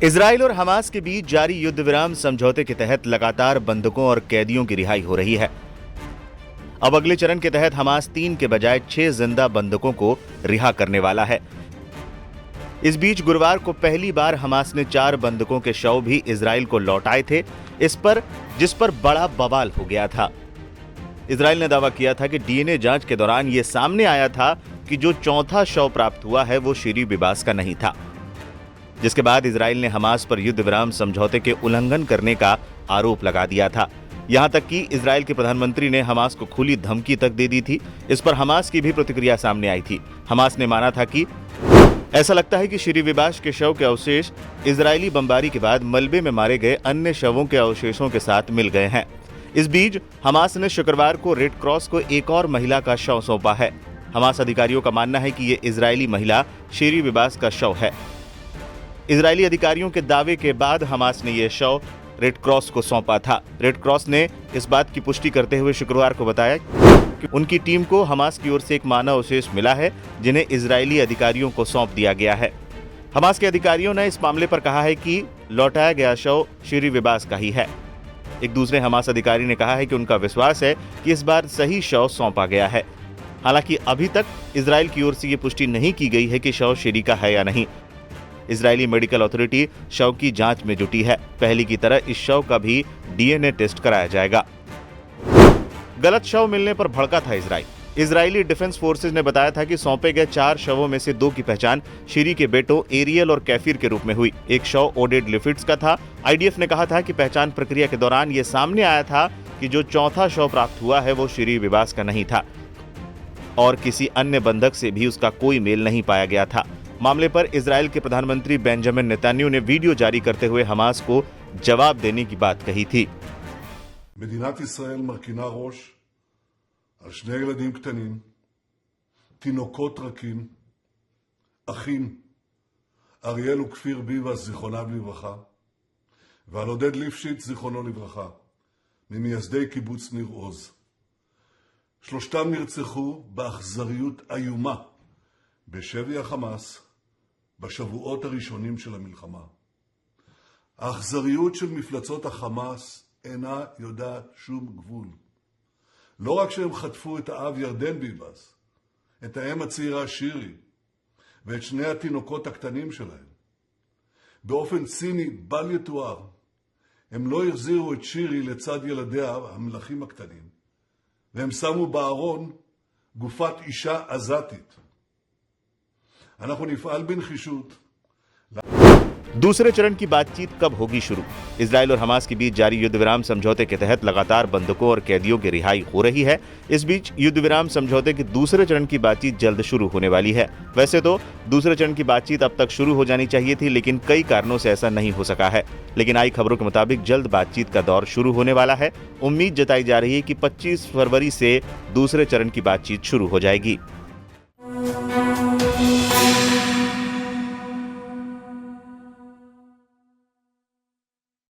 Israel और Hamas के बीच जारी युद्ध विराम समझौते के तहत लगातार बंधकों और कैदियों की रिहाई हो रही है। अब अगले चरण के तहत हमास 3 के बजाय 6 जिंदा बंधकों को रिहा करने वाला है। इस बीच गुरुवार को पहली बार हमास ने 4 बंधकों के शव भी इजराइल को लौटाए थे, जिस पर बड़ा बवाल हो गया था। इजराइल ने दावा किया था कि डीएनए जांच के दौरान यह सामने आया था कि जो चौथा शव प्राप्त हुआ है वो शीरी बिबास का नहीं था, जिसके बाद इजराइल ने हमास पर युद्ध विराम समझौते के उल्लंघन करने का आरोप लगा दिया था। यहां तक कि इजराइल के प्रधानमंत्री ने हमास को खुली धमकी तक दे दी थी। इस पर हमास की भी प्रतिक्रिया सामने आई थी। हमास ने माना था कि ऐसा लगता है कि शीरी बिबास के शव के अवशेष इजरायली बमबारी के बाद मलबे में मारे गए अन्य शवों के अवशेषों के साथ मिल गए हैं। इस बीच हमास ने शुक्रवार को रेड क्रॉस को एक और महिला का शव सौंपा है। हमास अधिकारियों का मानना है कि ये इजरायली महिला शीरी बिबास का शव है। इजरायली अधिकारियों के दावे के बाद हमास ने यह शव रेड क्रॉस को सौंपा था। रेड क्रॉस ने इस बात की पुष्टि करते हुए शुक्रवार को बताया कि उनकी टीम को हमास की ओर से एक मानव अवशेष मिला है, जिन्हें इजरायली अधिकारियों को सौंप दिया गया है। हमास के अधिकारियों ने इस मामले पर कहा है कि लौटाया गया शव शीरी बिबास का ही है। एक दूसरे हमास अधिकारी ने कहा है कि उनका विश्वास है कि इस बार सही शव सौंपा गया है। हालांकि अभी तक इजराइल की ओर से यह पुष्टि नहीं की गई है कि शव शीरी का है या नहीं। इजरायली मेडिकल अथॉरिटी शव की जांच में जुटी है। पहले की तरह इस शव का भी डीएनए टेस्ट कराया जाएगा। गलत शव मिलने पर भड़का था इजराइल। इजरायली डिफेंस फोर्सेज ने बताया था कि सौंपे गए 4 शवों में से 2 की पहचान शीरी के बेटों एरियल और कैफिर के रूप में हुई। एक शव ओडेड लिफिट्स का था। आईडीएफ ने कहा था कि पहचान प्रक्रिया के दौरान यह सामने आया था कि जो चौथा शव प्राप्त हुआ है वो शीरी बिबास का नहीं था और किसी अन्य बंधक से भी उसका कोई मेल नहीं पाया गया था। मामले पर इजराइल के प्रधानमंत्री बेंजामिन नेतन्याहू ने वीडियो जारी करते हुए हमास को जवाब देने की बात कही थी। מדינת ישראל מרכינה ראש על 2 ילדים קטנים, תינוקות רכים, אחים, אריאל וכפיר ביבס זיכרונם לברכה, ועל עודד ליפשיץ זיכרונו לברכה, ממייסדי קיבוץ ניר עוז. 3 נרצחו באכזריות איומה בשבי החמאס בשבועות הראשונים של המלחמה. האכזריות של מפלצות החמאס אינה יודעת שום גבול. לא רק שהם חטפו את האב ירדן ביבס, את האם הצעירה שירי ואת 2 התינוקות הקטנים שלהם. באופן ציני בל יתואר, הם לא החזירו את שירי לצד ילדיה המלכים הקטנים, והם שמו בארון גופת אישה עזתית. אנחנו נפעל בנחישות. दूसरे चरण की बातचीत कब होगी शुरू? इजराइल और हमास के बीच जारी युद्ध विराम समझौते के तहत लगातार बंधकों और कैदियों की रिहाई हो रही है। इस बीच युद्ध विराम समझौते के दूसरे चरण की बातचीत जल्द शुरू होने वाली है। वैसे तो दूसरे चरण की बातचीत अब तक शुरू हो जानी चाहिए थी, लेकिन कई कारणों से ऐसा नहीं हो सका है। लेकिन आई खबरों के मुताबिक जल्द बातचीत का दौर शुरू होने वाला है। उम्मीद जताई जा रही है कि 25 फरवरी से दूसरे चरण की बातचीत शुरू हो जाएगी।